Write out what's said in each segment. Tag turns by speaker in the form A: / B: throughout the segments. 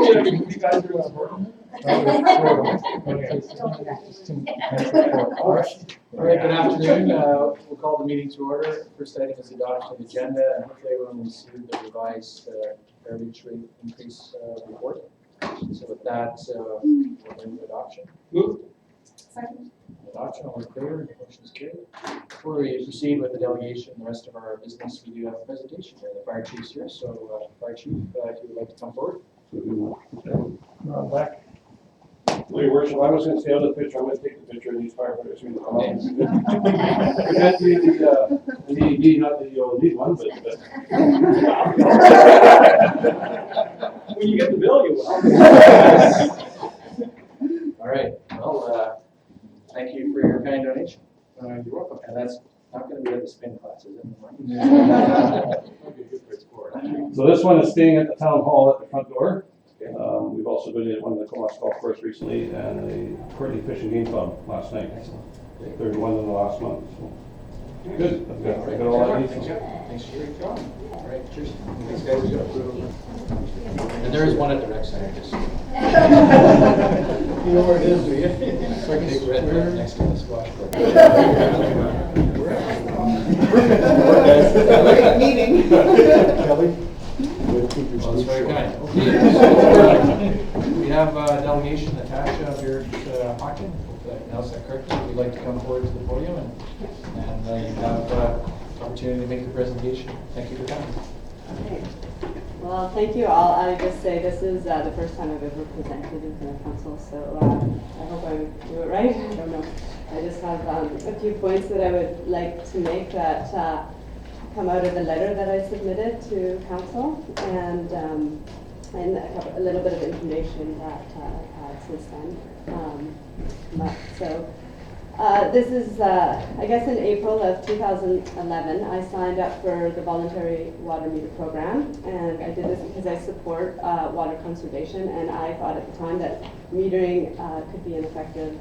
A: You guys are important.
B: All right, good afternoon. We'll call the meeting to order. First item is adoption of the agenda, and hopefully everyone received the revised garbage rate increase report. So with that, we'll move adoption.
A: Move.
C: Second.
B: Adoption, all in favor, motion is carried. Before we proceed with the delegation and the rest of our business, we do have a presentation here. The fire chief's here, so fire chief, if you would like to come forward.
A: Back.
D: Well, Your Worship, I was going to stay out of the picture. I'm going to take the picture of these firefighters who come
B: Okay.
D: up. We got the ED, not the lead one, but.
A: When you get the bill, you will.
B: All right, well, thank you for your kind donation.
A: You're welcome.
B: And that's not going to be at the spin classes anymore.
D: So this one is staying at the town hall at the front door. We've also donated one to the Comox Golf Course recently and the Courtney Fishing Game Club last night. Third one in the last month. So. Good. I've got all I need.
B: Thanks for your job. All right, cheers. Thanks, guys. And there is one at the rec center. Just
A: You know where it is, do you?
B: big red one next to the squash court.
C: Great meeting.
A: Kelly?
B: Well, that's very kind. Okay. We have delegation, Natasha Beard-Hawken, Nelson that correctly. We'd like to come forward to the podium and you have opportunity to make the presentation. Thank you for coming.
E: Okay. Well, thank you all. I just say this is the first time I've ever presented in front of council, so I hope I do it right. I don't know. I just have a few points that I would like to make that come out of the letter that I submitted to council, and a little bit of information that I've had since then. This is, I guess in April of 2011, I signed up for the voluntary water meter program, and I did this because I support water conservation, and I thought at the time that metering could be an effective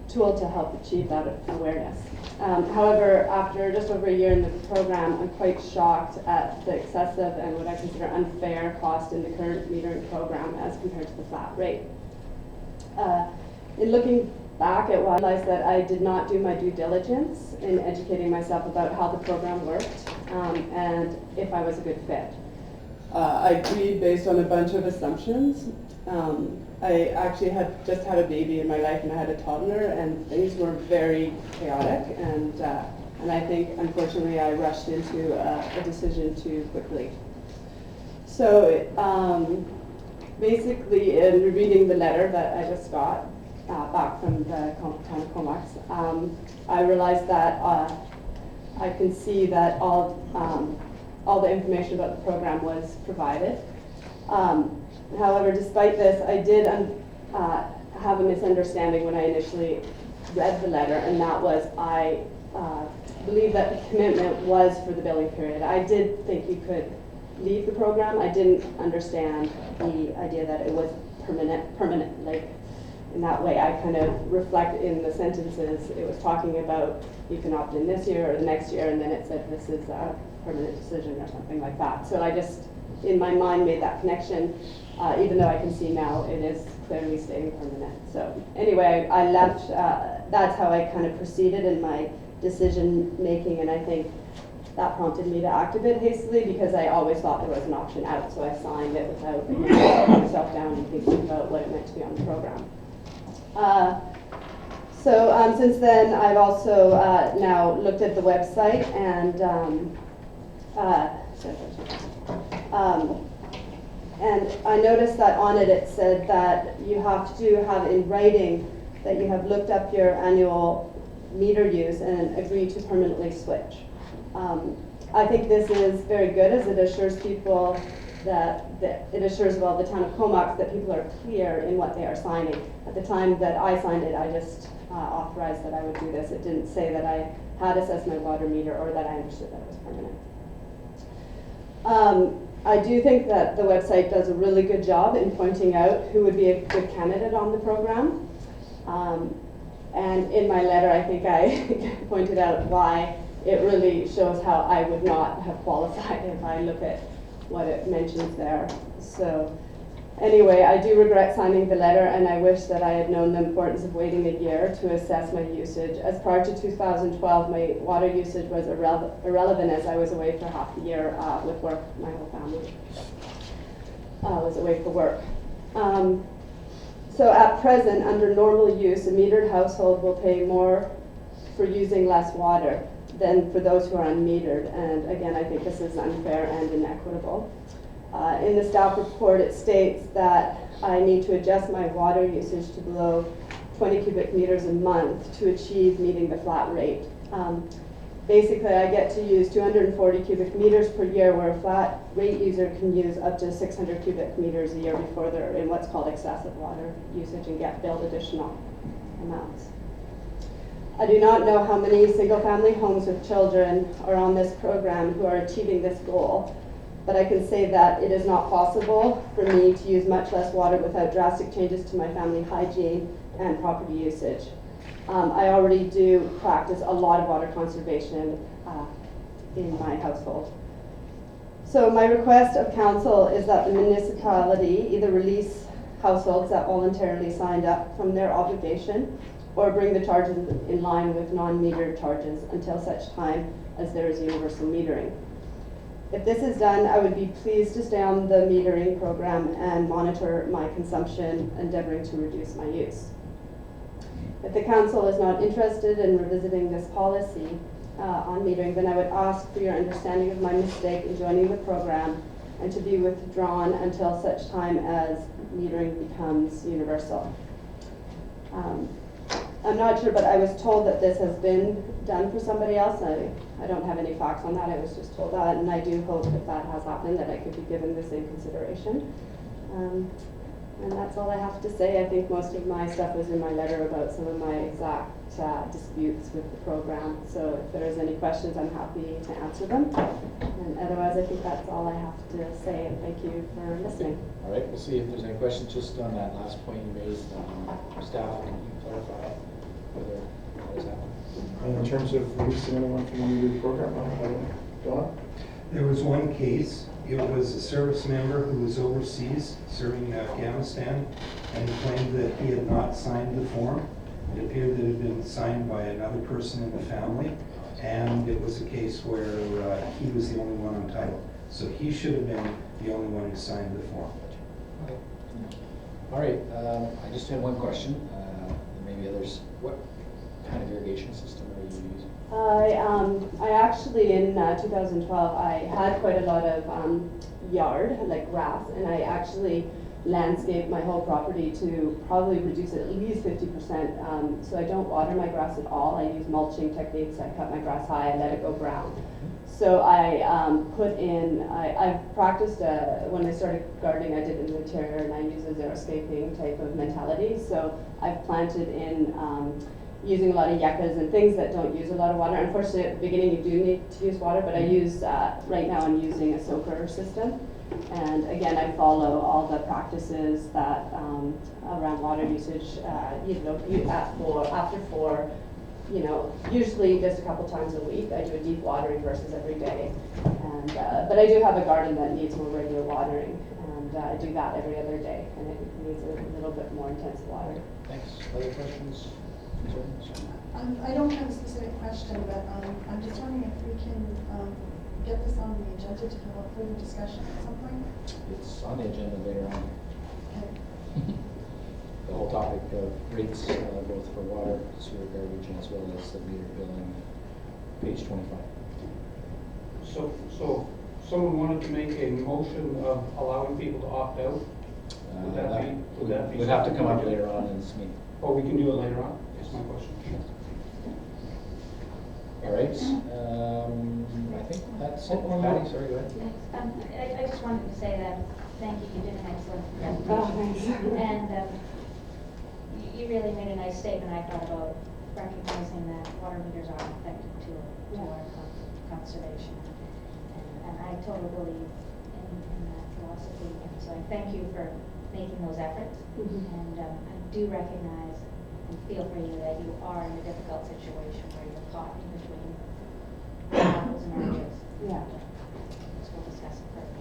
E: tool to help achieve that awareness. However, after just over a year in the program, I'm quite shocked at the excessive and what I consider unfair cost in the current metering program as compared to the flat rate. In looking back at what I realized that I did not do my due diligence in educating myself about how the program worked and if I was a good fit. I agreed based on a bunch of assumptions. I actually had just had a baby in my life, and I had a toddler, and things were very chaotic, and I think unfortunately I rushed into a decision too quickly. So basically, in reading the letter that I just got back from the town of Comox, I realized that I can see that all the information about the program was provided. However, despite this, I did have a misunderstanding when I initially read the letter, and that was I believe that the commitment was for the billing period. I did think you could leave the program. I didn't understand the idea that it was permanent. Like in that way, I kind of reflect in the sentences. It was talking about you can opt in this year or the next year, and then it said this is a permanent decision or something like that. So I just, in my mind, made that connection. Even though I can see now it is clearly stating permanent. So anyway, I left, that's how I kind of proceeded in my decision making, and I think that prompted me to act a bit hastily because I always thought there was an option out, so I signed it without slowing myself down and thinking about what it meant to be on the program. Since then, I've also now looked at the website and I noticed that on it said that you have to have in writing that you have looked up your annual meter use and agree to permanently switch. I think this is very good as it assures people that it assures, well, the town of Comox that people are clear in what they are signing. At the time that I signed it, I just authorized that I would do this. It didn't say that I had assessed my water meter or that I understood that it was permanent. I do think that the website does a really good job in pointing out who would be a good candidate on the program. And in my letter, I think I pointed out why it really shows how I would not have qualified if I look at what it mentions there. So Anyway, I do regret signing the letter, and I wish that I had known the importance of waiting a year to assess my usage. As prior to 2012, my water usage was irrelevant as I was away for half the year with work. My whole family was away for work. So at present, under normal use, a metered household will pay more for using less water than for those who are unmetered. And again, I think this is unfair and inequitable. In the staff report, it states that I need to adjust my water usage to below 20 cubic meters a month to achieve meeting the flat rate. Basically, I get to use 240 cubic meters per year, where a flat rate user can use up to 600 cubic meters a year before they're in what's called excessive water usage and get billed additional amounts. I do not know how many single-family homes with children are on this program who are achieving this goal, but I can say that it is not possible for me to use much less water without drastic changes to my family hygiene and property usage. I already do practice a lot of water conservation in my household. So my request of council is that the municipality either release households that voluntarily signed up from their obligation, or bring the charges in line with non-metered charges until such time as there is universal metering. If this is done, I would be pleased to stay on the metering program and monitor my consumption, endeavoring to reduce my use. If the council is not interested in revisiting this policy on metering, then I would ask for your understanding of my mistake in joining the program and to be withdrawn until such time as metering becomes universal. I'm not sure, but I was told that this has been done for somebody else. I don't have any facts on that. I was just told that, and I do hope if that has happened that I could be given the same consideration. And that's all I have to say. I think most of my stuff was in my letter about some of my exact disputes with the program. So if there's any questions, I'm happy to answer them. And otherwise, I think that's all I have to say, and thank you for listening.
B: All right, we'll see if there's any questions just on that last point you made. Staff, can you clarify whether that is happening?
A: And in terms of releasing anyone from the metered program, Donna?
F: There was one case. It was a service member who was overseas serving in Afghanistan, and he claimed that he had not signed the form. It appeared that it had been signed by another person in the family, and it was a case where he was the only one on title. So he should have been the only one who signed the form.
B: All right, I just had one question, maybe others. What kind of irrigation system are you using?
E: I actually, in 2012, I had quite a lot of yard, like grass, and I actually landscaped my whole property to probably reduce it at least 50%. So I don't water my grass at all. I use mulching techniques. I cut my grass high, I let it go brown. So I I've practiced, when I started gardening, I did it in the interior, and I use a xeriscaping type of mentality. So I've planted in using a lot of yuccas and things that don't use a lot of water. Unfortunately, at the beginning you do need to use water, but I use, right now I'm using a soaker system. And again, I follow all the practices that around water usage, after 4, usually just a couple times a week. I do a deep watering versus every day. And, but I do have a garden that needs more regular watering, and I do that every other day, and it needs a little bit more intense water.
B: Thanks. Other questions?
C: I don't have a specific question, but I'm just wondering if we can get this on the agenda to have a further discussion at some point.
B: It's on the agenda later on.
C: Okay.
B: The whole topic of rates, both for water, sewer, garbage, as well as the meter billing, page 25.
G: So someone wanted to make a motion of allowing people to opt out? Would that be
B: Would have to come up
G: something we
B: later
G: can
B: on in this meeting.
G: Oh, we can do it later on, is my question.
B: All right, I think that's it. Patty, sorry, go ahead.
H: I just wanted to say that, thank you, you did an excellent
E: Oh,
H: presentation.
E: thanks.
H: And you really made a nice statement, I thought, about recognizing that water meters are an effective tool to our conservation. And I totally believe in that philosophy. And so I thank you for making those efforts. And I do recognize and feel for you that you are in a difficult situation where you're caught in between apples and oranges.
E: Yeah.
H: So we'll discuss it further.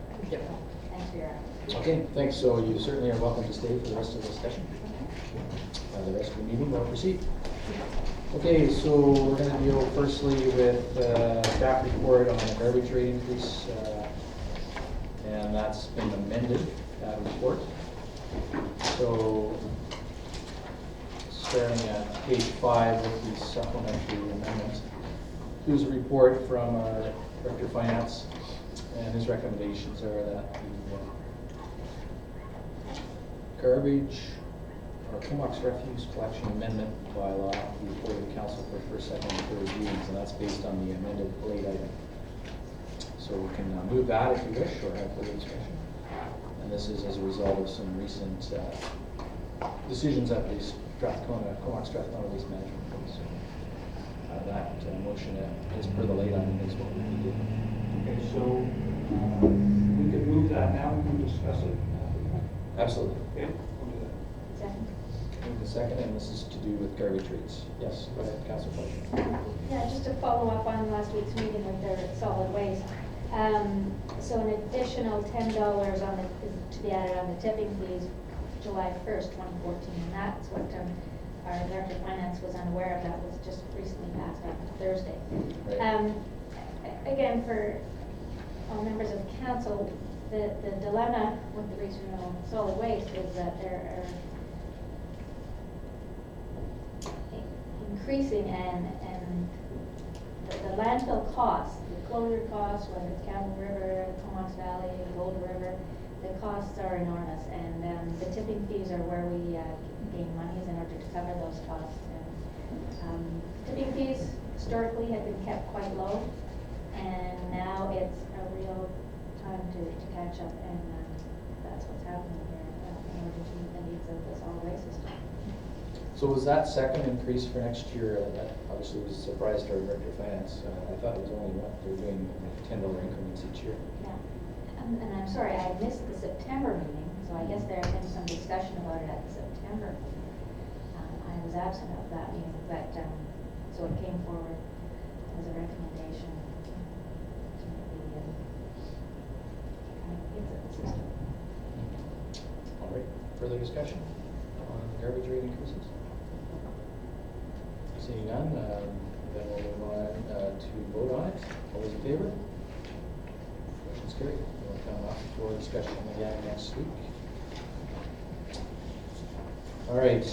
H: Thanks for your efforts.
B: Okay, thanks. So you certainly are welcome to stay for the rest of the discussion. The rest of the meeting will proceed. Okay, so we're going to deal firstly with staff report on the garbage rate increase, and that's been amended, that report. So starting at page 5 with the supplementary amendments, here's a report from our Director of Finance, and his recommendations are that the garbage or Comox refuse collection amendment bylaw be reported to council for first, second, and third readings, and that's based on the amended late item. So we can move that if you wish, or have further discussion. And this is as a result of some recent decisions at the Comox Strathcona Waste Management Board. So that motion is per the late item is what we did.
G: Okay, so we can move that now, we can discuss it.
B: Absolutely.
G: Okay, we'll do that.
H: Second.
B: Move the second, and this is to do with garbage rates. Yes, go ahead, Councilor Fletcher.
H: Yeah, just to follow up on last week's meeting with their solid waste. So an additional $10 on the, is to be added on the tipping fees July 1st, 2014, and that's what our Director of Finance was unaware of. That was just recently passed on Thursday.
B: Right.
H: Again, for all members of council, the dilemma with the regional solid waste is that there are increasing and the landfill costs, the closure costs, whether it's Campbell River, Comox Valley, Golden River, the costs are enormous, and the tipping fees are where we gain monies in order to cover those costs. And tipping fees historically have been kept quite low, and now it's a real time to catch up, and that's what's happening here in order to meet the needs of the solid waste system.
B: So was that second increase for next year, that obviously was a surprise to our Director of Finance. I thought it was only what they're doing $10 increments each year.
H: Yeah, and I'm sorry, I missed the September meeting, so I guess there had been some discussion about it at the September meeting. I was absent of that meeting, but, so it came forward as a recommendation to the system.
B: All right, further discussion on garbage rate increases? Seeing none, then we'll move on to vote on it. All those in favor? Motion's carried. We'll come up for discussion again next week. All right.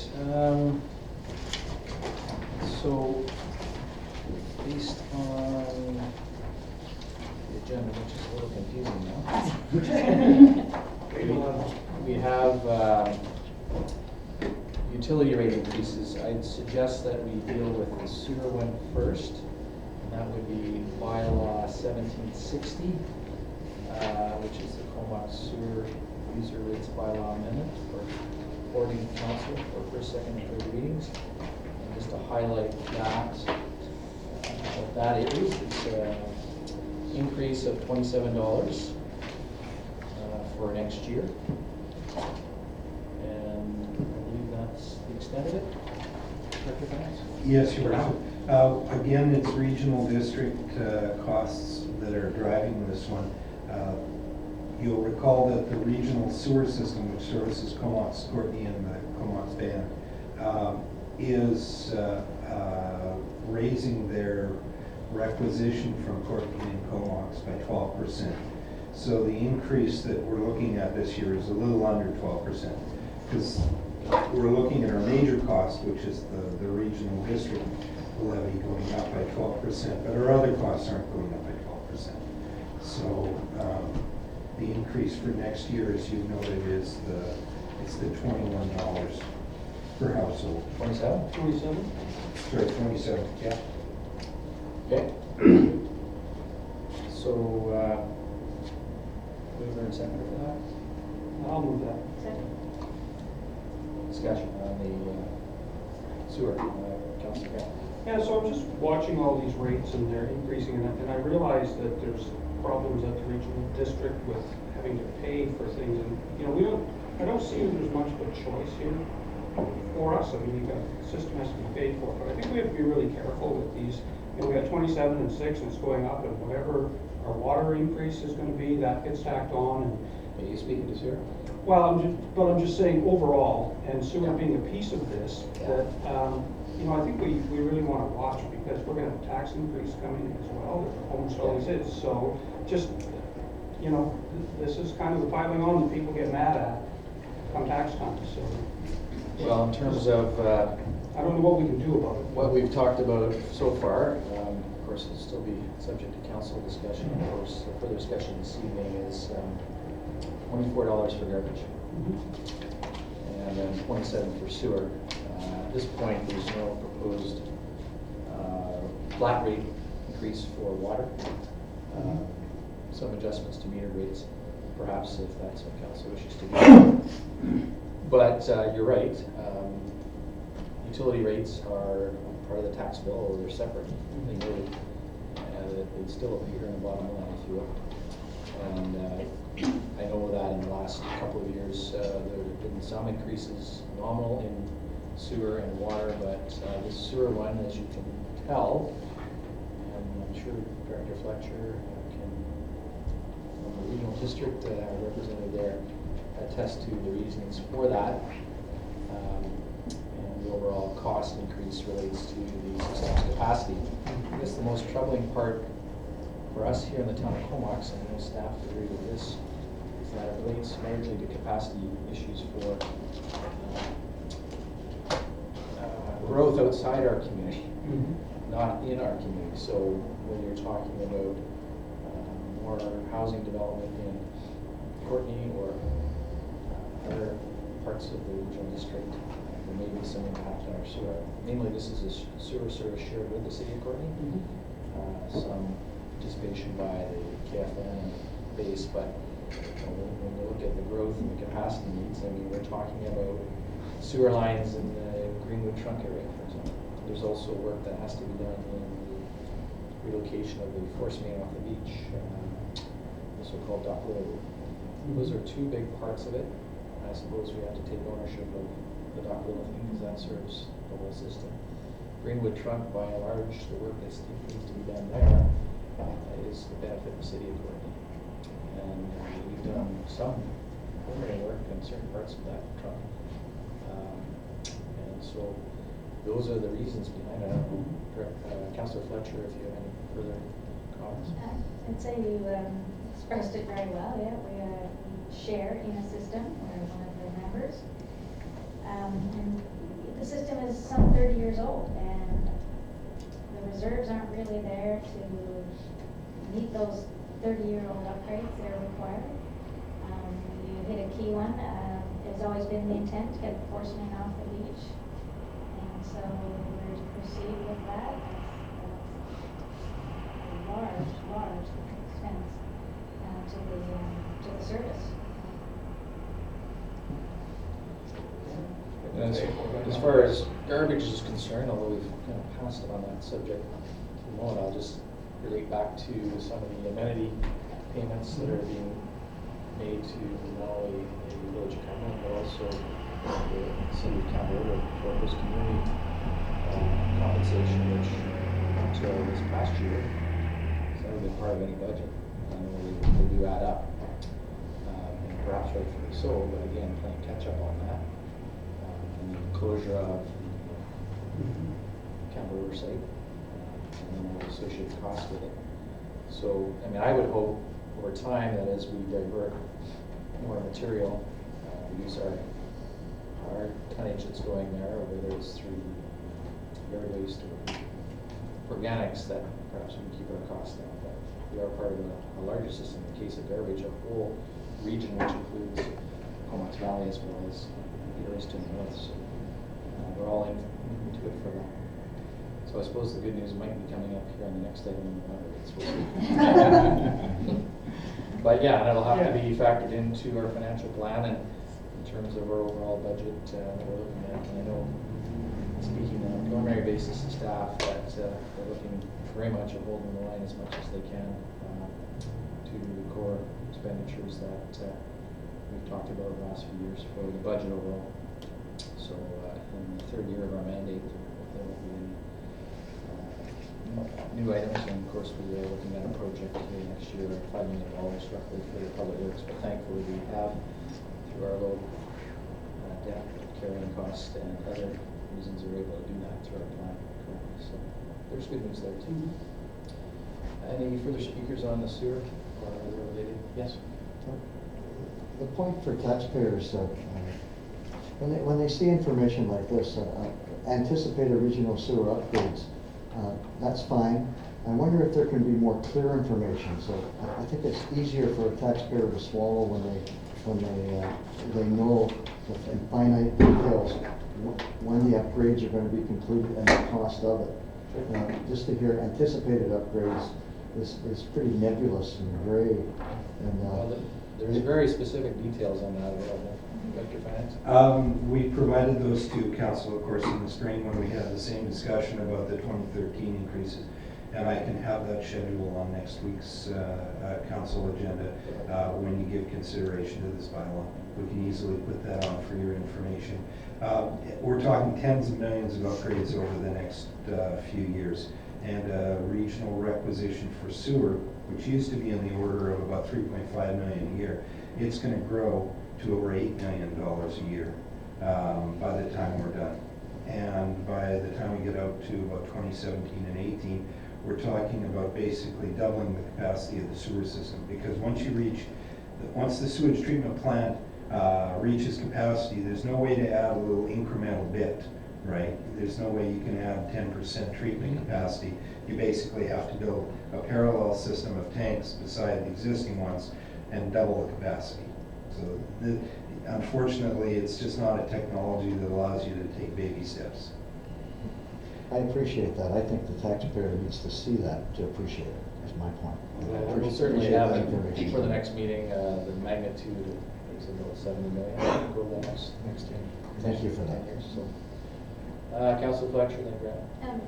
B: So, based on the agenda, which is a little confusing now, we have utility rate increases. I'd suggest that we deal with the sewer one first, and that would be bylaw 1760, which is the Comox sewer user rates bylaw amendment for reporting to council for first, second, and third readings. And just to highlight that, what that is, it's an increase of $27 for next year. Extent of it? Director of Finance?
F: Yes, Your Honor. Again, it's regional district costs that are driving this one. You'll recall that the regional sewer system, which services Comox, Courtney, and the Comox band, is raising their requisition from Courtney and Comox by 12%. So the increase that we're looking at this year is a little under 12%, because we're looking at our major cost, which is the regional district levy going up by 12%, but our other costs aren't going up by 12%. So the increase for next year, as you noted, is it's the $21 per household.
B: 27?
G: 27?
F: Sorry, 27.
B: Yeah. Okay. So, mover and seconder for that?
G: I'll move that.
H: Second.
B: Discussion on the sewer. Councilor Grant.
G: Yeah, so I'm just watching all these rates and they're increasing, and I realize that there's problems at the regional district with having to pay for things, and, you know, I don't see that there's much of a choice here for us. I mean, the system has to be paid for, but I think we have to be really careful with these. You know, we got 27 and 6, and it's going up, and whatever our water increase is gonna be, that gets tacked on, and
B: Are you speaking to sewer?
G: well, I'm just saying overall, and sewer being a piece of this, that, you know, I think we really wanna watch, because we're gonna have a tax increase coming as well, there almost always is, so just, you know, this is kind of the piling on that people get mad at come tax time, so.
B: Well, in terms of
G: I don't know what we can do about it.
B: what we've talked about so far, of course, it'll still be subject to council discussion. Of course, the further discussion this evening is $24 for garbage, and then 27 for sewer. At this point, there's no proposed flat rate increase for water. Some adjustments to meter rates, perhaps, if that's what council wishes to do. But you're right. Utility rates are part of the tax bill, or they're separate. They really, they still appear in the bottom line, if you will. And I know that in the last couple of years, there have been some increases nominal in sewer and water, but the sewer one, as you can tell, and I'm sure Director Fletcher can, from the regional district representative there, attest to the reasons for that. And the overall cost increase relates to the system's capacity. I guess the most troubling part for us here in the town of Comox, and I know staff agree with this, is that it relates largely to capacity issues for growth outside our community, not in our community. So when you're talking about more housing development in Courtenay or other parts of the regional district, there may be some impact on our sewer. Mainly, this is a sewer service shared with the city of Courtenay. Some participation by the KFN base, but when you look at the growth and the capacity needs, I mean, we're talking about sewer lines in the Greenwood Trunk area, for example. There's also work that has to be done in the relocation of the force main off the beach, the so-called dock road. Those are two big parts of it. I suppose we have to take ownership of the dock lifting because that serves the whole system. Greenwood Trunk, by and large, the work that needs to be done there is the benefit of the city of Courtenay. And we've done some preliminary work in certain parts of that trunk. And so those are the reasons behind it. I don't know, Councillor Fletcher, if you have any further comments.
H: I'd say you expressed it very well, yeah. We share in a system, we're one of the members. And the system is some 30 years old, and the reserves aren't really there to meet those 30-year-old upgrades that are required. You hit a key one. It's always been the intent to get the force main off the beach, and so we're to proceed with that. That's a large expense to the service.
B: And as far as garbage is concerned, although we've kind of passed on that subject for the moment, I'll just relate back to some of the amenity payments that are being made to not only the village of Cumberland, but also the city of Camberta for host community compensation, which until this past year has never been part of any budget. I know they do add up, and perhaps rightfully so, but again, playing catch up on that. And the closure of Campbell River site, and then all the associated costs with it. So, I mean, I would hope over time that as we divert more material, use our tonnage that's going there, whether it's through yard waste or organics, that perhaps we can keep our costs down. But we are part of a larger system. In the case of garbage, a whole region which includes Comox Valley as well as the areas to the north. So we're all into it for that. So I suppose the good news might be coming up here on the next item in the water rates. We'll see. But yeah, that'll have to be factored into our financial plan and in terms of our overall budget that we're looking at. And I know, speaking on a preliminary basis to staff, that they're looking very much at holding the line as much as they can to the core expenditures that we've talked about the last few years for the budget overall. So in the third year of our mandate, there will be any new items, and of course, we are looking at a project next year, $5 million roughly for the public works, but thankfully we have, through our low debt carrying cost and other reasons, we're able to do that through our plan currently, so there's good news there too. Any further speakers on the sewer or other related? Yes?
I: The point for taxpayers, when they see information like this, anticipated regional sewer upgrades, that's fine. I wonder if there can be more clear information. So I think it's easier for a taxpayer to swallow when they know the finite details when the upgrades are going to be completed and the cost of it. Just to hear anticipated upgrades is pretty nebulous and gray. And
B: there's very specific details on that available. Director Finance?
F: We provided those to council, of course, in the spring when we had the same discussion about the 2013 increases. And I can have that schedule on next week's council agenda when you give consideration to this bylaw. We can easily put that on for your information. We're talking tens of millions of upgrades over the next few years. And regional requisition for sewer, which used to be in the order of about $3.5 million a year, it's going to grow to over $8 million a year by the time we're done. And by the time we get out to about 2017 and 18, we're talking about basically doubling the capacity of the sewer system, because once the sewage treatment plant reaches capacity, there's no way to add a little incremental bit, right? There's no way you can add 10% treatment capacity. You basically have to build a parallel system of tanks beside the existing ones and double the capacity. So unfortunately, it's just not a technology that allows you to take baby steps.
I: I appreciate that. I think the taxpayer needs to see that to appreciate it, is my point.
B: We'll certainly have
I: Appreciate that information.
B: for the next meeting the magnitude of about 70 million over the next year.
I: Thank you for that.
B: 10 years. So, Councillor Fletcher, then Grant.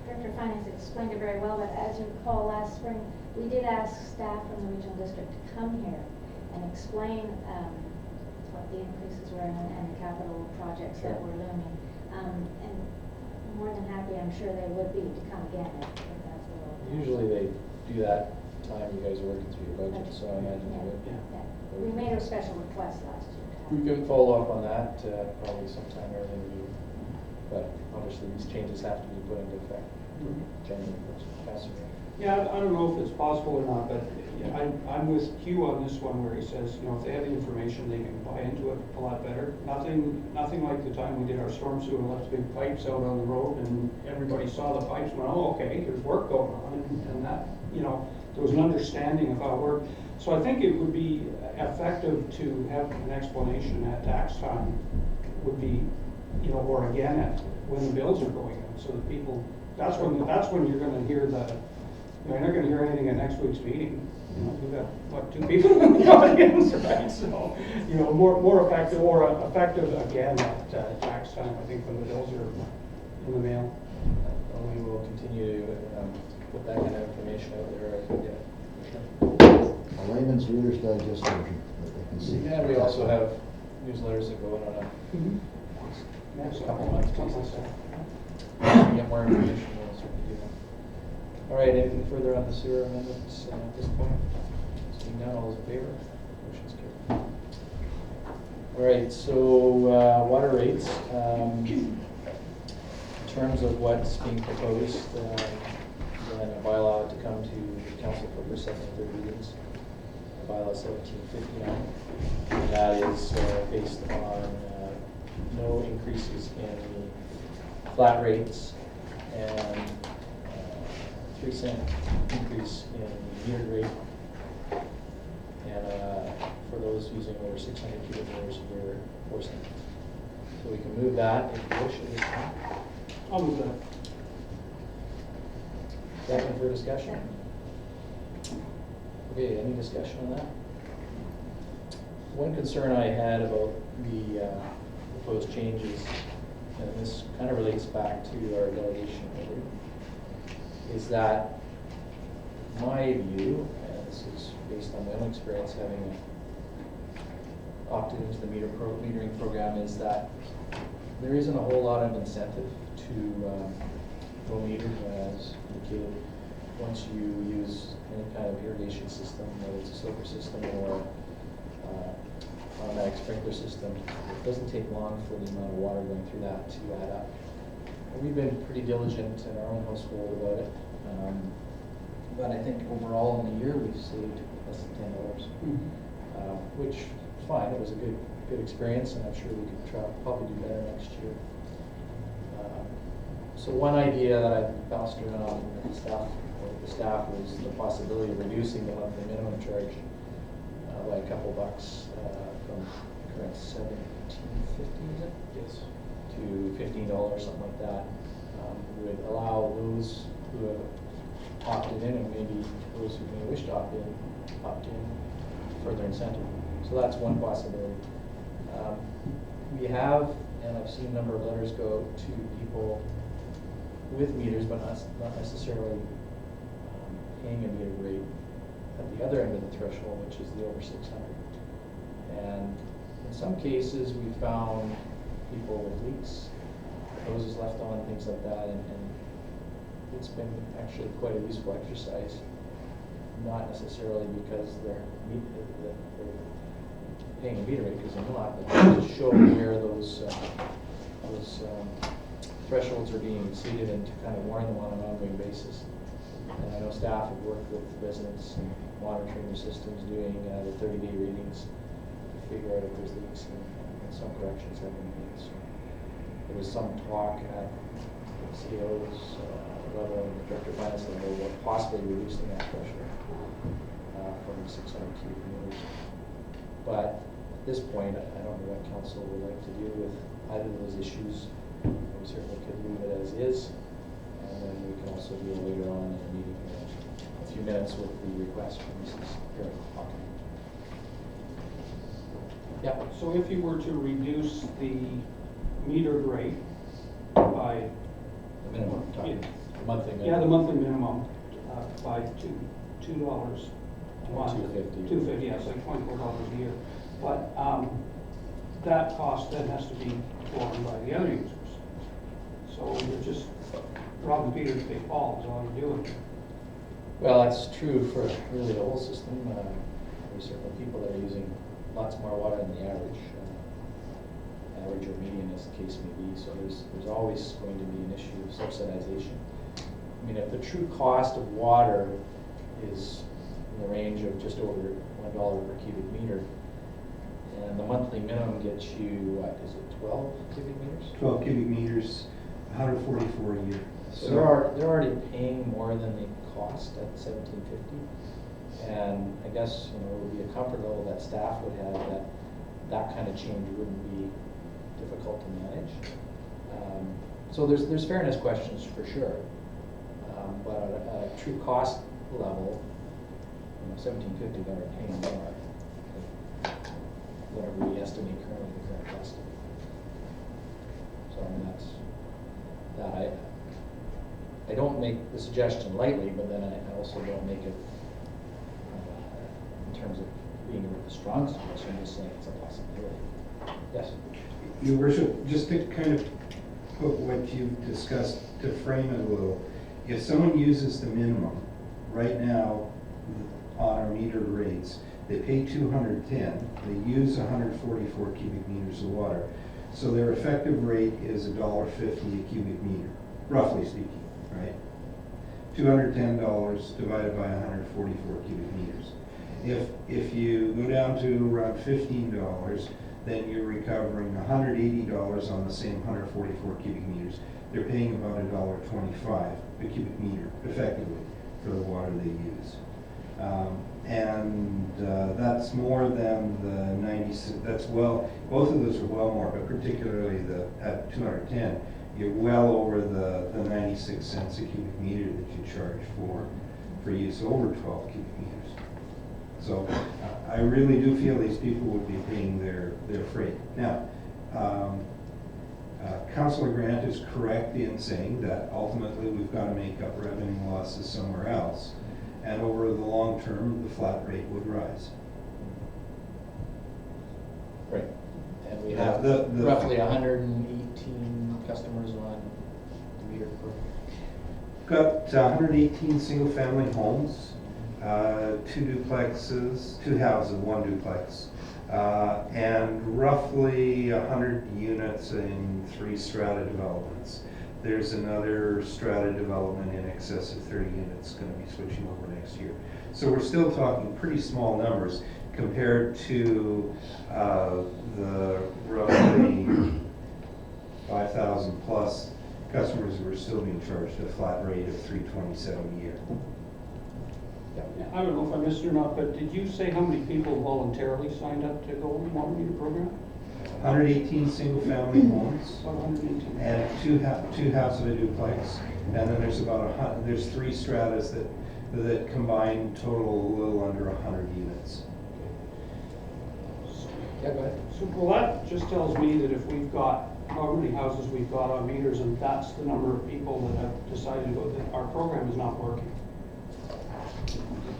H: Director of Finance explained it very well, but as you recall, last spring, we did ask staff from the regional district to come here and explain what the increases were and the capital projects that were looming. And more than happy, I'm sure they would be to come again if that's the role.
B: Usually they do that time you guys are working through your budget, so I imagine they would.
H: Yeah. We made a special request last year to have.
B: We can follow up on that probably sometime early in the year. But obviously these changes have to be put into effect January 1st. Councillor.
G: Yeah, I don't know if it's possible or not, but I'm with Hugh on this one where he says, you know, if they have the information, they can buy into it a lot better. Nothing like the time we did our storm sewer and left big pipes out on the road and everybody saw the pipes and went, oh, okay, there's work going on. And that, you know, there was an understanding of how it worked. So I think it would be effective to have an explanation at tax time would be, you know, or again when the bills are going in, so that people, that's when you're going to hear you're not going to hear anything at next week's meeting. You know, we've got, what, 2 people in the audience, right? So, you know, more effective, or effective again at tax time, I think, when the bills are in the mail.
B: We will continue to put that kind of information out there as we get it, for sure.
I: A layman's Reader's Digest version that they can see.
B: And we also have newsletters that go in on a couple of months. To get more information, we'll certainly do that. All right, anything further on the sewer amendments at this point? Seeing none, all those in favor? Motion's carried. All right, so water rates. In terms of what's being proposed, then a bylaw to come to the council for first, second, and third readings. Bylaw 1759. And that is based on no increases in the flat rates and 3-cent increase in the metered rate, and for those using over 600 cubic meters a year, 4 cents. So we can move that if you wish at this time.
G: I'll move that.
B: Second for discussion. Okay, any discussion on that? One concern I had about the proposed changes, and this kind of relates back to our delegation order, is that my view, and this is based on my own experience having opted into the metering program, is that there isn't a whole lot of incentive to flow meter as indicated. Once you use any kind of irrigation system, whether it's a soaker system or automatic sprinkler system, it doesn't take long for the amount of water going through that to add up. And we've been pretty diligent in our own household about it. But I think overall in the year we've saved less than $10, which is fine. It was a good experience, and I'm sure we could probably do better next year. So one idea that I bounced around with the staff was the possibility of reducing the monthly minimum charge by a couple bucks from current $17.50, is it? Yes. To $15, something like that. Would allow those who have opted in, and maybe those who may wish to opt in, further incentive. So that's one possibility. We have, and I've seen a number of letters go to people with meters, but not necessarily paying a meter rate at the other end of the threshold, which is the over 600. And in some cases, we found people with leaks, hoses left on, things like that, and it's been actually quite a useful exercise. Not necessarily because they're paying a meter rate, because they're not, but to show where those thresholds are being exceeded and to kind of warn them on an ongoing basis. And I know staff have worked with residents and monitoring their systems, doing the 30-day readings to figure out if there's leaks, and some corrections have been made. So there was some talk at CEO's level and the director of finance level about possibly reducing that threshold from 600 cubic meters. But at this point, I don't know what council would like to do with either of those issues. We certainly could leave it as is, and then we can also deal later on in the meeting in a few minutes with the request from Mrs. Hawken. Yeah.
G: So if you were to reduce the metered rate by
B: The minimum, the monthly minimum.
G: Yeah, the monthly minimum by $2 a month.
B: $2.50.
G: $2.50, yeah, it's like $24 a year. But that cost then has to be borne by the other users. So you're just robbing Peter to pay Paul is all you're doing.
B: Well, that's true for really the whole system. There's certainly people that are using lots more water than the average or median, as the case may be. So there's always going to be an issue of subsidization. I mean, if the true cost of water is in the range of just over $1 per cubic meter, and the monthly minimum gets you, what, is it 12 cubic meters?
F: 12 cubic meters, 144 a year.
B: So they're already paying more than they cost at $17.50, and I guess it would be a comfort level that staff would have that kind of change wouldn't be difficult to manage. So there's fairness questions for sure, but at a true cost level, $17.50 they're paying more. Whatever we estimate currently the current cost. So I mean that I don't make the suggestion lightly, but then I also don't make it in terms of being a strong suggestion. I'm just saying it's a possibility. Yes.
F: Your Worship, just to kind of put what you've discussed to frame it a little, if someone uses the minimum right now on our metered rates, they pay $210, they use 144 cubic meters of water, so their effective rate is $1.50 a cubic meter, roughly speaking, right? $210 divided by 144 cubic meters. If you go down to around $15, then you're recovering $180 on the same 144 cubic meters. They're paying about $1.25 a cubic meter, effectively, for the water they use. That's more than the 96, both of those are well more, but particularly at 210, you're well over the 96 cents a cubic meter that you charge for use over 12 cubic meters. So I really do feel these people would be paying their freight. Now, Councillor Grant is correct in saying that ultimately we've got to make up revenue losses somewhere else. And over the long term, the flat rate would rise.
B: Right. And we have roughly 118 customers on the meter program.
F: got 118 single-family homes, 2 duplexes, 2 houses, 1 duplex, and roughly 100 units in 3 strata developments. There's another strata development in excess of 30 units going to be switching over next year. So we're still talking pretty small numbers compared to the roughly 5,000 plus customers who are still being charged a flat rate of $327 a year.
G: I don't know if I missed it or not, but did you say how many people voluntarily signed up to go on the water meter program?
F: 118 single-family homes.
G: About 118.
F: And two houses of a duplex, and then there's there's 3 stratas that combine total a little under 100 units.
B: Yeah, go ahead.
G: So, well, that just tells me that if we've got, how many houses we've got on meters, and that's the number of people that have decided to go, that our program is not working.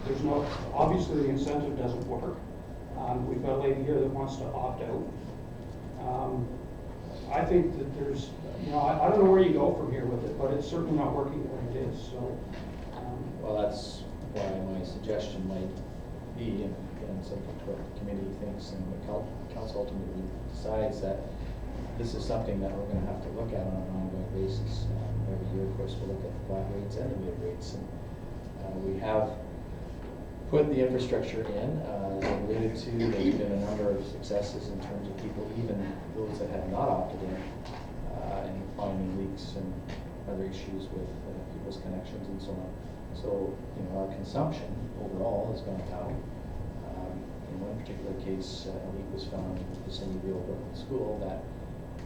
G: There's no, obviously the incentive doesn't work. We've got a lady here that wants to opt out. I think that there's, I don't know where you go from here with it, but it's certainly not working the way it is, so.
J: Well, that's why my suggestion might be, and again, subject to what the committee thinks and the council ultimately decides, that this is something that we're going to have to look at on an ongoing basis. Every year, of course, we'll look at the flat rates and the mid rates, and we have put the infrastructure in. As I alluded to, there's been a number of successes in terms of people, even those that have not opted in finding leaks and other issues with people's connections and so on. So, our consumption overall has gone down. In one particular case, a leak was found in the vicinity of Real Brooklyn School that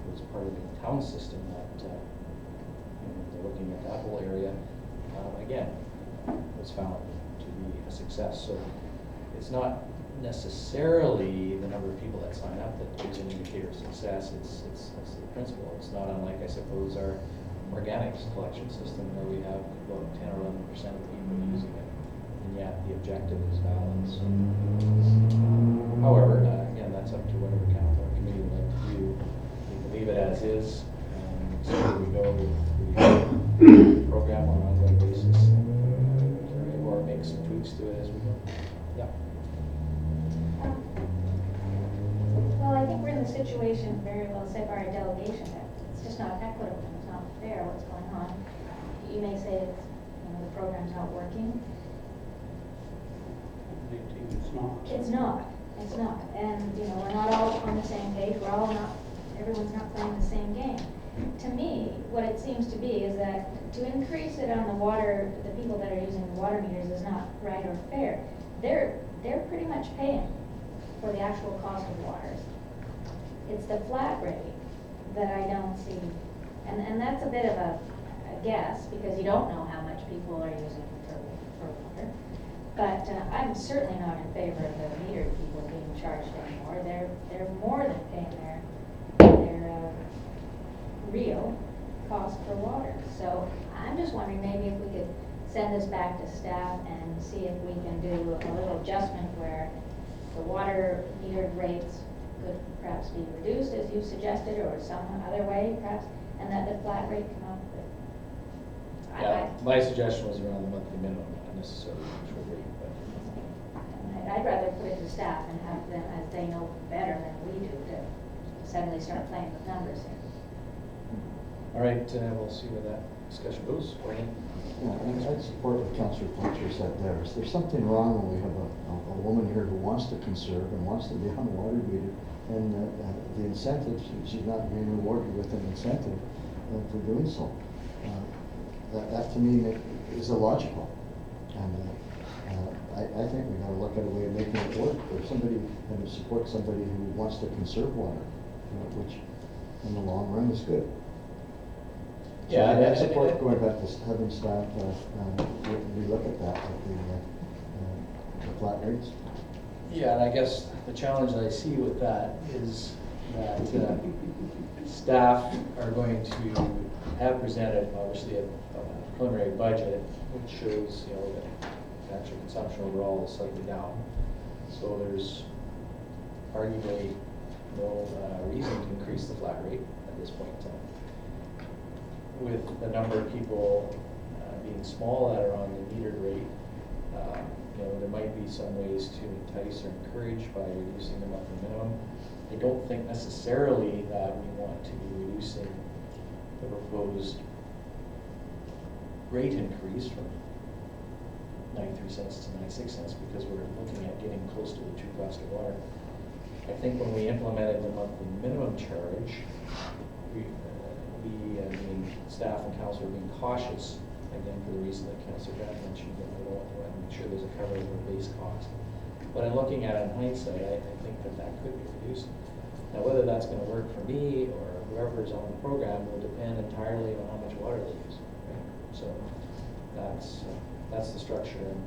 J: was part of the town system that, they're looking at that whole area, again, was found to be a success. So it's not necessarily the number of people that sign up that gives an indicator of success. It's the principle. It's not unlike, I suppose, our organics collection system, where we have about 10 or 11% of the people using it, and yet the objective is valid. So, however, again, that's up to whatever council or committee would like to do. We can leave it as is, and see where we go with the program on an ongoing basis, or make some tweaks to it as we go. Yeah.
H: Well, I think we're in the situation very well said by our delegation that it's just not equitable, it's not fair what's going on. You may say it's, the program's not working.
G: It's not.
H: It's not. And, we're not all on the same page, everyone's not playing the same game. To me, what it seems to be is that to increase it on the people that are using the water meters is not right or fair. They're pretty much paying for the actual cost of water. It's the flat rate that I don't see, and that's a bit of a guess, because you don't know how much people are using for water. But I'm certainly not in favor of the metered people being charged anymore. They're more than paying their real cost for water. So I'm just wondering, maybe if we could send this back to staff and see if we can do a little adjustment where the water metered rates could perhaps be reduced, as you suggested, or some other way perhaps, and that the flat rate come up with.
J: Yeah, my suggestion was around the monthly minimum, not necessarily the short rate. But
H: I'd rather put it to staff and have them, as they know better than we do, to suddenly start playing with numbers here.
J: all right, we'll see where that discussion goes. Brian?
I: Yeah, and I'd support what Councillor Fletcher said there. Is there something wrong when we have a woman here who wants to conserve and wants to be on a water meter, and the incentive, she's not being rewarded with an incentive for doing so? That to me is illogical. And I think we've got to look at a way of making it work for somebody, and to support somebody who wants to conserve water, which in the long run is good.
J: Yeah,
I: so I support going back to having staff relook at that, at the flat rates.
J: Yeah, and I guess the challenge that I see with that is that staff are going to have presented, obviously, a preliminary budget which shows, that actual consumption overall is slightly down. So there's arguably no reason to increase the flat rate at this point in time. With the number of people being small that are on the metered rate, there might be some ways to entice or encourage by reducing the monthly minimum. I don't think necessarily that we want to be reducing the proposed rate increase from 93 cents to 96 cents because we're looking at getting close to the true cost of water. I think when we implemented the monthly minimum charge, staff and council are being cautious, again, for the reason that Councillor Grant mentioned, that we want to make sure there's a coverage of the base cost. But in looking at it in hindsight, I think that could be reduced. Now, whether that's going to work for me or whoever is on the program will depend entirely on how much water they use. Right? So that's the structure. And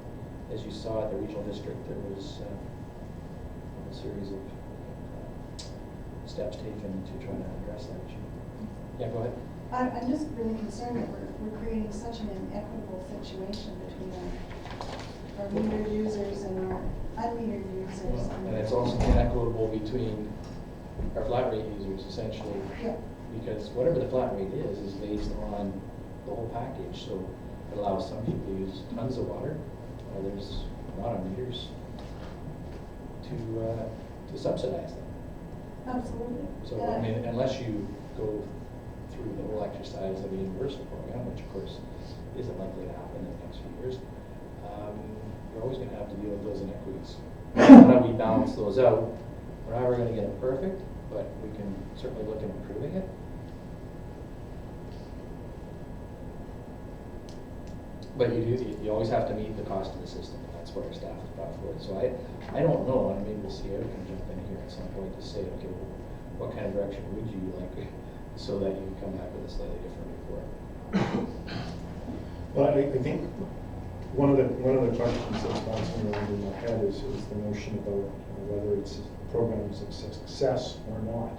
J: as you saw at the regional district, there was a series of steps taken to try to address that issue. Yeah, go ahead.
C: I'm just really concerned that we're creating such an inequitable situation between our metered users and our unmetered users.
J: And it's also inequitable between our flat rate users, essentially.
C: Yeah.
J: Because whatever the flat rate is based on the whole package. So it allows some people to use tons of water, others not on meters, to subsidize them.
C: Absolutely.
J: So I mean, unless you go through the whole exercise of a universal program, which of course isn't likely to happen in the next few years, you're always going to have to deal with those inequities. How do we balance those out? We're never going to get it perfect, but we can certainly look at improving it. But you always have to meet the cost of the system. That's what our staff is brought forward. So I don't know, and maybe we'll see Eric can jump in here at some point to say, okay, well, what kind of direction would you like, so that you can come back with a slightly different report.
A: Well, I think one of the questions that's bouncing around in my head is the notion about whether it's program's a success or not,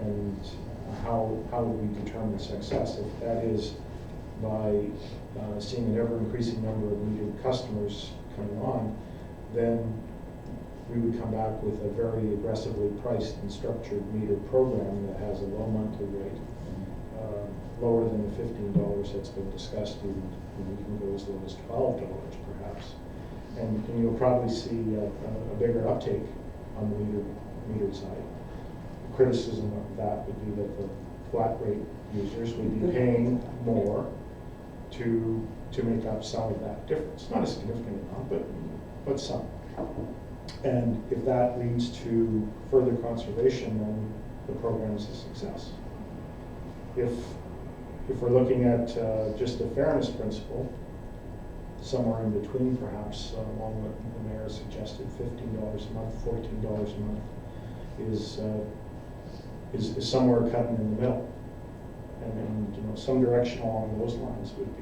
A: and how do we determine success? If that is by seeing an ever-increasing number of metered customers coming on, then we would come back with a very aggressively priced and structured metered program that has a low monthly rate, lower than the $15 that's been discussed, and we can go as low as $12 perhaps. And you'll probably see a bigger uptake on the metered side. The criticism of that would be that the flat rate users would be paying more to make up some of that difference. Not a significant amount, but some. And if that leads to further conservation, then the program is a success. If we're looking at just a fairness principle, somewhere in between perhaps, along what the mayor suggested, $15 a month, $14 a month, is somewhere cutting in the middle. And some direction along those lines would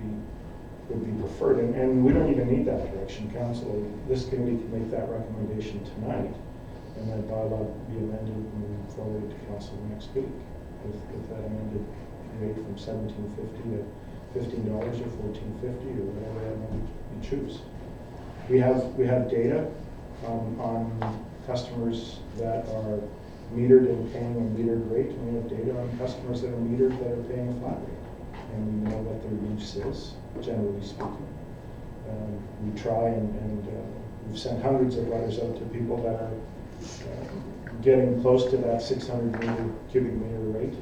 A: be preferred, and we don't even need that direction. Council, this committee can make that recommendation tonight, and that bylaw be amended and forwarded to council next week with that amended rate from $17.50 to $15 or $14.50 or whatever amount you choose. We have data on customers that are metered and paying a metered rate, and we have data on customers that are metered that are paying a flat rate, and we know what their use is, generally speaking. We try and we've sent hundreds of letters out to people that are getting close to that 600 cubic meter rate,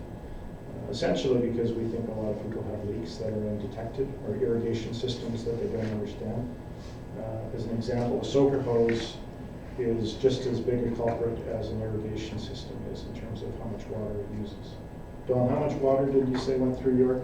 A: essentially because we think a lot of people have leaks that are undetected or irrigation systems that they don't understand. As an example, a soaker hose is just as big a culprit as an irrigation system is in terms of how much water it uses. Don, how much water did you say went through your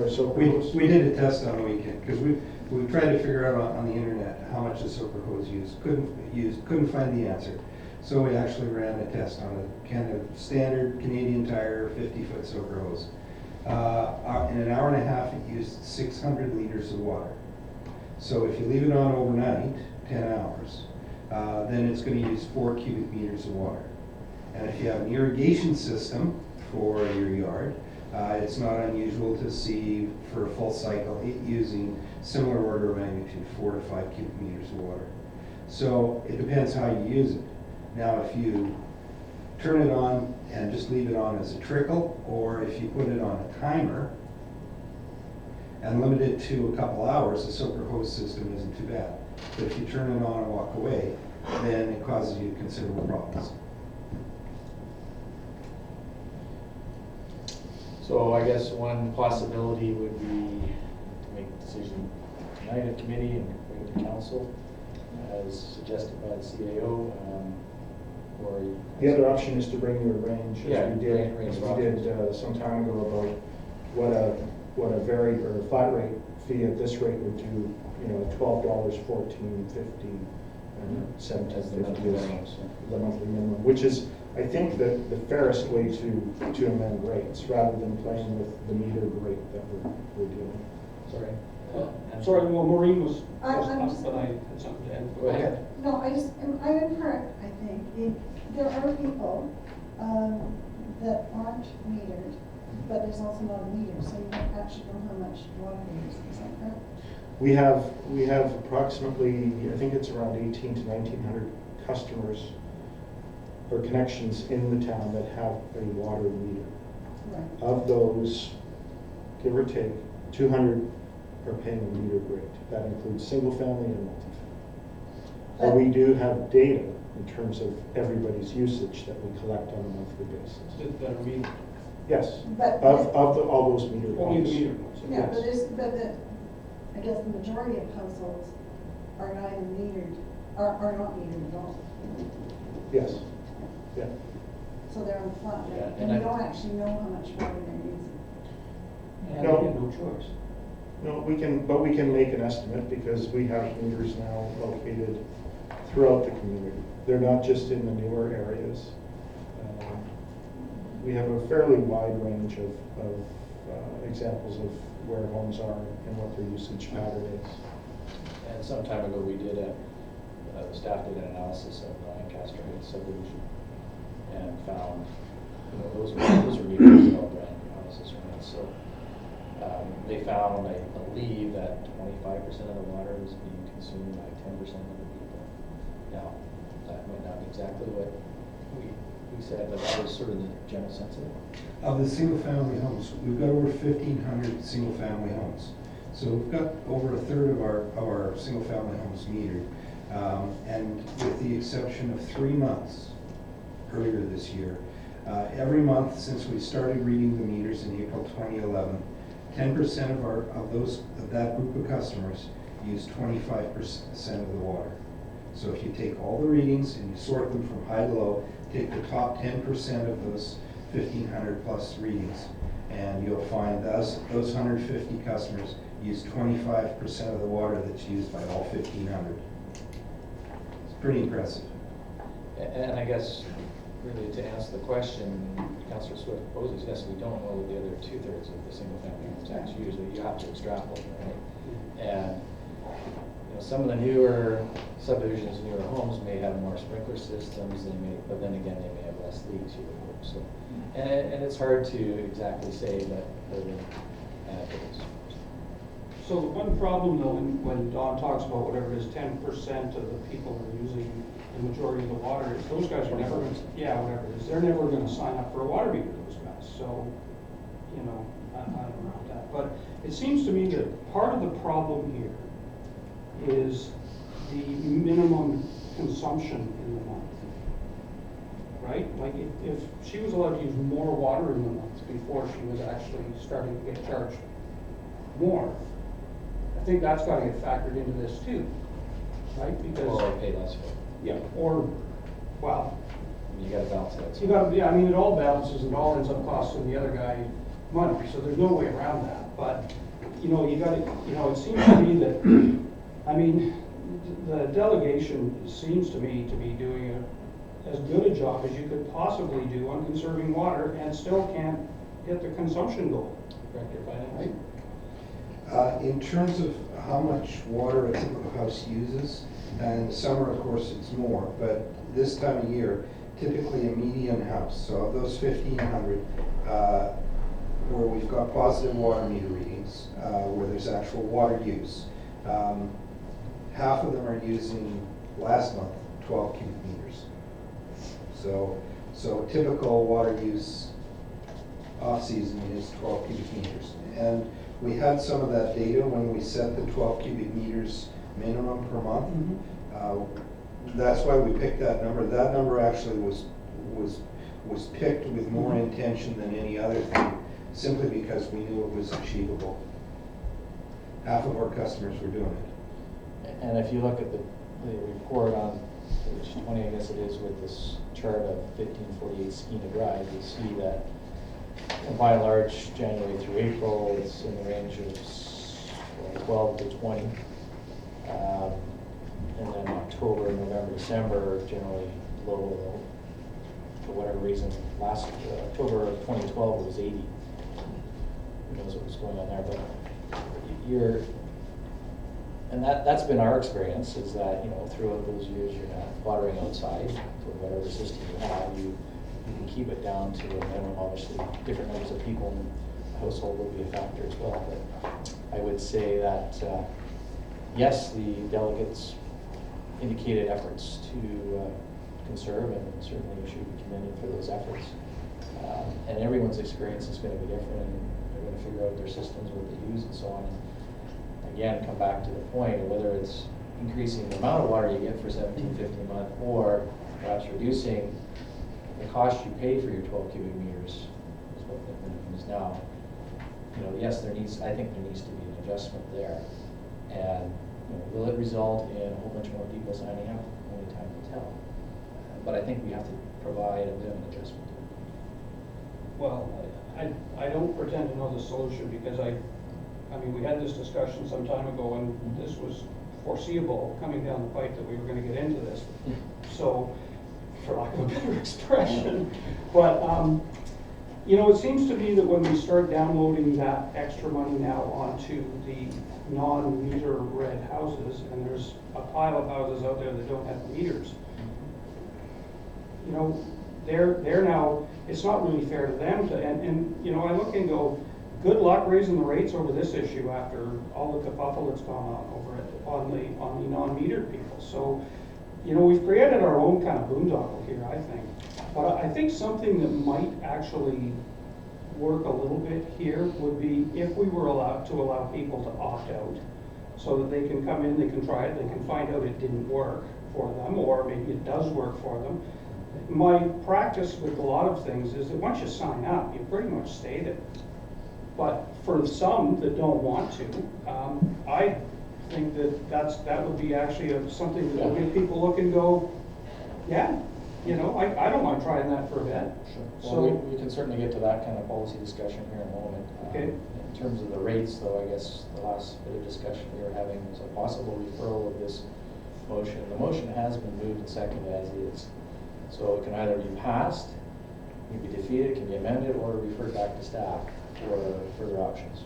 A: soaker hose?
F: We did a test on the weekend because we tried to figure out on the internet how much the soaker hose used. Couldn't find the answer. So we actually ran a test on a kind of standard Canadian Tire 50-foot soaker hose. In an hour and a half, it used 600 liters of water. So if you leave it on overnight, 10 hours, then it's going to use 4 cubic meters of water. And if you have an irrigation system for your yard, it's not unusual to see for a full cycle it using similar order of magnitude, 4 to 5 cubic meters of water. So it depends how you use it. Now, if you turn it on and just leave it on as a trickle, or if you put it on a timer, and limit it to a couple hours, the soaker hose system isn't too bad. But if you turn it on and walk away, then it causes you considerable problems.
J: So I guess one possibility would be to make a decision tonight at committee and bring it to council, as suggested by the CAO, or.
A: The other option is to bring you a range,
J: Yeah,
A: as we did,
J: range
A: as
J: of
A: we
J: options.
A: did some time ago about what a varied or a flat rate fee at this rate would do, $12, $14.50, and
J: As the monthly
A: $17.50
J: minimums,
A: is
J: yeah.
A: the monthly minimum, which is, I think, the fairest way to amend rates, rather than playing with the metered rate that we're doing.
J: Sorry.
G: Sorry, well, Maureen was
C: I'm
G: up,
C: just-
G: but I had something to add.
J: Go ahead.
C: No, I'm incorrect, I think. There are people that aren't metered, but there's also not a meter, so you don't actually know how much water you're using, is that correct?
A: We have approximately, I think it's around 18 to 1,900 customers or connections in the town that have a water meter.
C: Right.
A: Of those, give or take, 200 are paying a metered rate. That includes single family and multifamily. But we do have data in terms of everybody's usage that we collect on a monthly basis.
G: That are metered.
A: Yes,
C: But-
A: all those metered
G: Only the
A: homes.
G: metered ones.
C: Yeah,
A: Yes.
C: but I guess the majority of households are neither metered, are not metered at all.
A: Yes, yeah.
C: So they're on flat rate,
J: Yeah,
C: and
J: and
C: you
J: I-
C: don't actually know how much water they're using.
G: And
A: No.
G: they have no choice.
A: No, but we can make an estimate because we have meters now located throughout the community. They're not just in the newer areas. We have a fairly wide range of examples of where homes are and what their usage pattern is.
J: And some time ago, we did the staff did an analysis of Lancaster Heights subdivision and found, those are meters, all brand new houses, right? So they found, I believe, that 25% of the water was being consumed by 10% of the people. Now, that might not be exactly what we said, but that was sort of the general sense of it.
F: Of the single-family homes, we've got over 1,500 single-family homes. So we've got over a third of our single-family homes metered. And with the exception of 3 months earlier this year, every month since we started reading the meters in April 2011, 10% of that group of customers use 25% of the water. So if you take all the readings and you sort them from high to low, take the top 10% of those 1,500 plus readings, and you'll find those 150 customers use 25% of the water that's used by all 1,500. It's pretty impressive.
J: And I guess, really, to answer the question, Councillor Swift poses, yes, we don't know the other 2/3 of the single-family homes actually use it. You have to extrapolate, right? And some of the newer subdivisions, newer homes may have more sprinkler systems. But then again, they may have less leaks. You would hope so. And it's hard to exactly say, but anecdotes.
G: So the one problem though, when Don talks about whatever it is, 10% of the people are using the majority of the water, is those guys are never, whatever it is, they're never gonna sign up for a water meter, those guys. So, I don't know about that. But it seems to me that part of the problem here is the minimum consumption in the month. Right? Like if she was allowed to use more water in the month before she was actually starting to get charged more, I think that's got to get factored into this too, right? Because
J: Or pay less for it.
G: yeah, or well,
J: You gotta balance it.
G: you got to. Yeah, I mean, it all balances and all ends up costing the other guy money. So there's no way around that. But you got to. It seems to me that. I mean, the delegation seems to me to be doing as good a job as you could possibly do on conserving water and still can't get the consumption goal.
J: Correct your finance?
G: Right?
F: In terms of how much water a typical house uses, and in the summer, of course, it's more, but this time of year, typically a median house, so of those 1,500, where we've got positive water meter readings, where there's actual water use, half of them are using, last month, 12 cubic meters. So typical water use off-season is 12 cubic meters. And we had some of that data when we set the 12 cubic meters minimum per month. That's why we picked that number. That number actually was picked with more intention than any other thing, simply because we knew it was achievable. Half of our customers were doing it.
J: And if you look at the report on page 20, I guess it is, with this chart of 1548 Skeena Drive, you see that by and large, January through April, it's in the range of 12 to 20. And then October, November, December, generally low, for whatever reason. Last October of 2012, it was 80. Who knows what was going on there, but and that's been our experience, is that, throughout those years you're not watering outside for whatever system you have. You can keep it down to a minimum. Obviously, different numbers of people in the household will be a factor as well. But I would say that, yes, the delegates indicated efforts to conserve, and certainly we should be commended for those efforts. And everyone's experience is going to be different, and they're going to figure out their systems, what they use, and so on. And again, come back to the point of whether it's increasing the amount of water you get for $17.50 a month, or perhaps reducing the cost you pay for your 12 cubic meters, is what the minimum is now. Yes, I think there needs to be an adjustment there. And will it result in a whole bunch more people signing up? Only time will tell. But I think we have to provide a bit of an adjustment.
G: Well, I don't pretend to know the solution, because I mean, we had this discussion some time ago, and this was foreseeable coming down the pipe that we were going to get into this. So, for lack of a better expression, but it seems to be that when we start downloading that extra money now onto the non-meter read houses, and there's a pile of houses out there that don't have meters, they're now, it's not really fair to them to, and I look and go, good luck raising the rates over this issue after all the kerfuffle that's gone on over it on the non-metered people. So, we've created our own kind of boondoggle here, I think. But I think something that might actually work a little bit here would be if we were allowed to allow people to opt out, so that they can come in, they can try it, they can find out it didn't work for them, or maybe it does work for them. My practice with a lot of things is that once you sign up, you pretty much stay there. But for some that don't want to, I think that would be actually something that would make people look and go, yeah, I don't mind trying that for a bit.
J: Sure.
G: So
J: well, we can certainly get to that kind of policy discussion here in a moment.
G: Okay.
J: In terms of the rates, though, I guess the last bit of discussion we were having was a possible referral of this motion. The motion has been moved and seconded as is. So it can either be passed, it can be defeated, it can be amended, or referred back to staff for further options.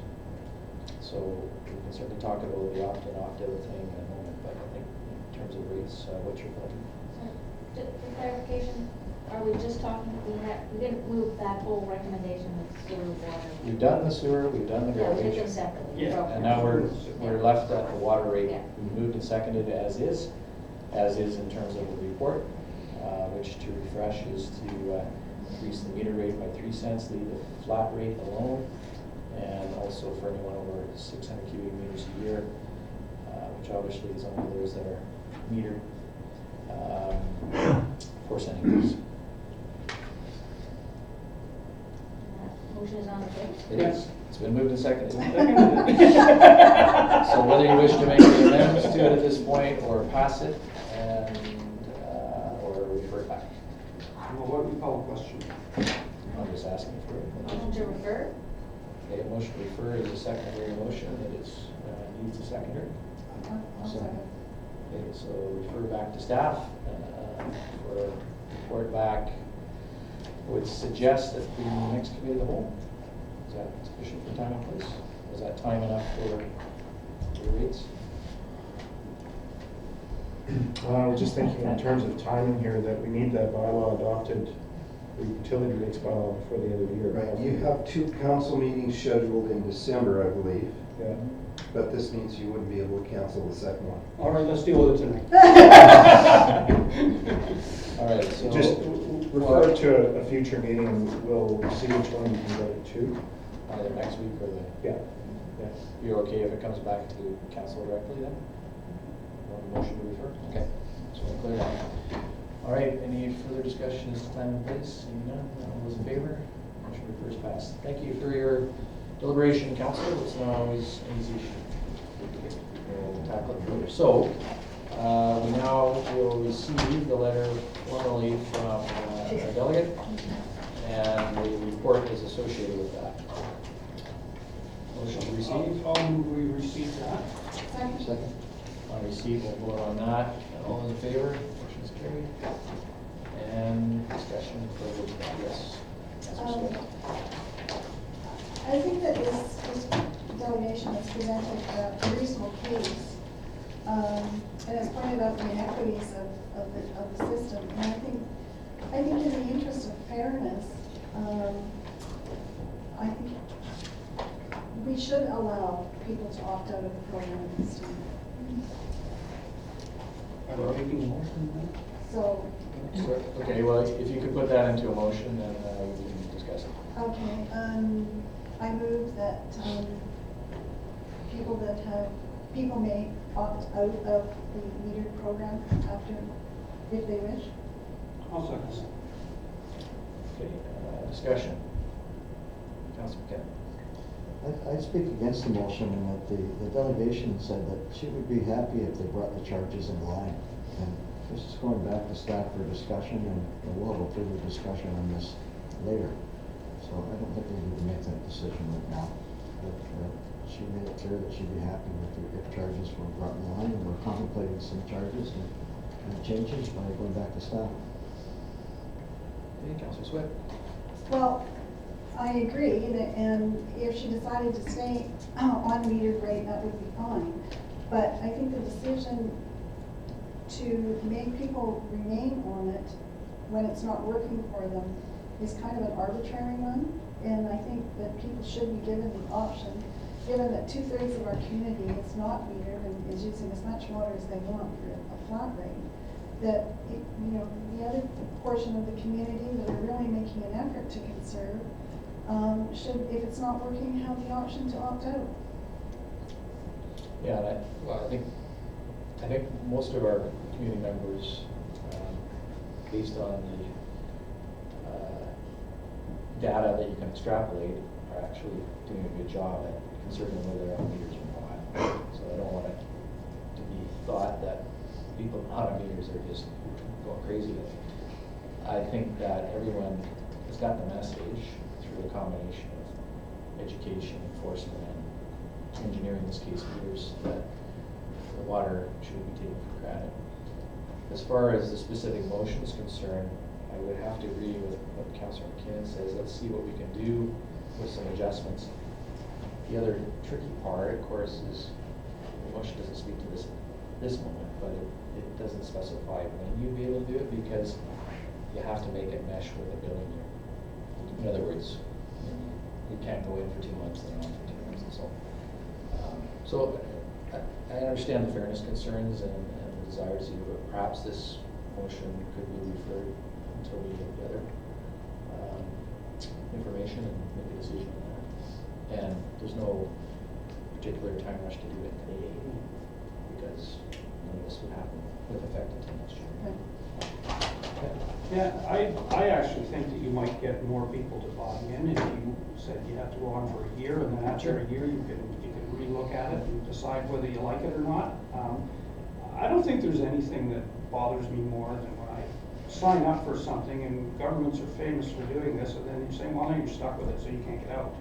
J: So we can certainly talk about the opt-in, opt-out thing in a moment, but I think in terms of rates, what's your thought?
H: For clarification, are we just talking, we didn't move that whole recommendation with sewer, water?
J: We've done the sewer, we've done the
H: Yeah, we did
J: garbage.
H: them separately.
G: Yeah.
H: Broke
J: And
H: them.
J: now we're left at the water rate.
H: Yeah.
J: We moved and seconded as is in terms of the report, which, to refresh, is to increase the meter rate by 3 cents, leave the flat rate alone, and also for anyone over 600 cubic meters a year, which obviously is only those that are metered, 4 cent increase.
H: Motion is on the table?
J: It is. It's been moved and seconded.
G: Seconded.
J: So whether you wish to make any amendments to it at this point, or pass it, and or refer it back.
G: Well, what do we call a question?
J: I'm just asking for it.
H: Motion to refer?
J: Okay, a motion to refer is a secondary motion. It is, needs a seconder.
C: I'll second.
J: Okay, so refer back to staff for report back. I would suggest that the next committee of the whole, is that sufficient for time and place? Was that time enough for your rates?
A: I was just thinking in terms of timing here, that we need that bylaw adopted, the utility rates bylaw, before the end of the year.
F: Right, you have 2 council meetings scheduled in December, I believe,
A: Yeah.
F: but this means you wouldn't be able to cancel the second one.
G: All right, let's deal with it tonight.
J: All right, so
A: Just, refer it to a future meeting, and we'll see which one we can get it to.
J: Either next week or the,
A: Yeah.
J: yeah. You're okay if it comes back to council directly then? Want a motion to refer? Okay, so we'll clear that. All right, any further discussion as to time and place? Seeing none, all those in favor? Motion refers passed. Thank you for your deliberation, council. It's not always an easy issue. We'll tackle it further. So, we now will receive the letter formally from our delegate, and the report is associated with that. Motion to receive.
G: I'll move we receive that.
I: Second.
J: On receipt, we'll vote on that. All those in favor? Motion is carried. And discussion further, yes. Councilor Smith.
C: I think that this delegation has presented a reasonable case, and has pointed out the inequities of the system. And I think in the interest of fairness, I think we should allow people to opt out of the program at this time.
G: Are we making a motion then?
C: So,
J: Okay, well, if you could put that into a motion, then we can discuss it.
C: okay, I move that people may opt out of the metered program after, if they wish.
G: I'll second that.
J: Okay, discussion. Councilor McKenna.
I: I'd speak against the motion in that the delegation said that she would be happy if they brought the charges in line. And this is going back to staff for discussion, and we'll have a further discussion on this later. So I don't think we need to make that decision right now. But she made it clear that she'd be happy if charges were brought in line, and we're contemplating some charges and changes by going back to staff.
J: Okay, Councilor Swift.
C: Well, I agree, and if she decided to stay on metered rate, that would be fine. But I think the decision to make people remain on it when it's not working for them is kind of an arbitrary one. And I think that people should be given the option, given that 2/3 of our community is not metered and is using as much water as they want for a flat rate, that, the other portion of the community that are really making an effort to conserve should, if it's not working, have the option to opt out.
J: Yeah, and I think most of our community members, based on the data that you can extrapolate, are actually doing a good job at conserving whether our meters are not. So I don't want it to be thought that people not on meters are just going crazy. I think that everyone has got the message through a combination of education, enforcement, and engineering, in this case meters, that the water shouldn't be taken for granted. As far as the specific motion is concerned, I would have to agree with what Councillor McKinnon says. Let's see what we can do with some adjustments. The other tricky part, of course, is the motion doesn't speak to this moment, but it doesn't specify when you'd be able to do it, because you have to make it mesh with the billing year. In other words, you can't go in for 2 months and then on for 2 months and so on. So I understand the fairness concerns and the desires here, but perhaps this motion could be referred until we get the other information and make a decision on that. And there's no particular time rush to do it today, because none of this would happen with effect until next year.
G: Yeah, I actually think that you might get more people to buy in if you said you have to go on for a year, and then after a year you can relook at it and decide whether you like it or not. I don't think there's anything that bothers me more than when I sign up for something and governments are famous for doing this, and then you say, well, now you're stuck with it, so you can't get out.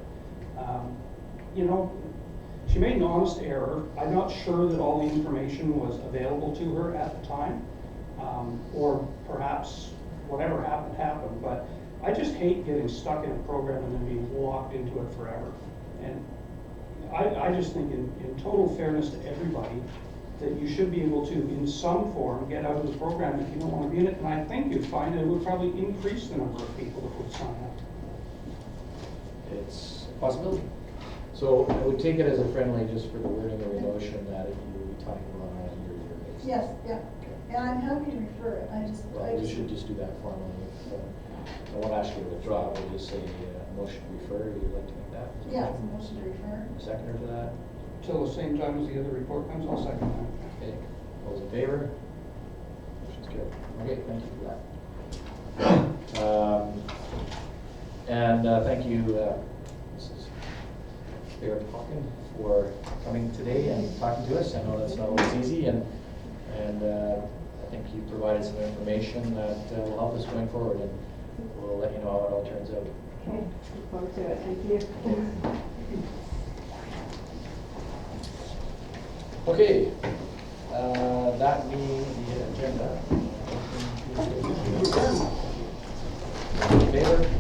G: She made an honest error. I'm not sure that all the information was available to her at the time, or perhaps whatever happened, but I just hate getting stuck in a program and then being locked into it forever. And I just think in total fairness to everybody, that you should be able to, in some form, get out of the program if you don't want to be in it. And I think you'd find that it would probably increase the number of people that would sign up.
J: It's a possibility. So I would take it as a friendly, just for the wording of the motion, that you would be talking about on a year-to-year basis.
C: Yes, yeah.
J: Okay.
C: And I'm happy to refer it, I just.
J: Well, we should just do that formally. I won't ask you to withdraw, we'll just say motion to refer, you'd like to make that?
C: Yeah, it's a motion to refer.
J: Seconder to that?
G: Till the same time as the other report comes, I'll second that.
J: Okay, all those in favor? Motion's carried. Okay, thank you for that. And thank you, Mrs. Barrett Hawken, for coming today and talking to us. I know that's not always easy, and I think you provided some information that will help us going forward, and we'll let you know how it all turns out.
E: Okay, look forward to it, thank you.
J: Okay, that being the agenda. In favor?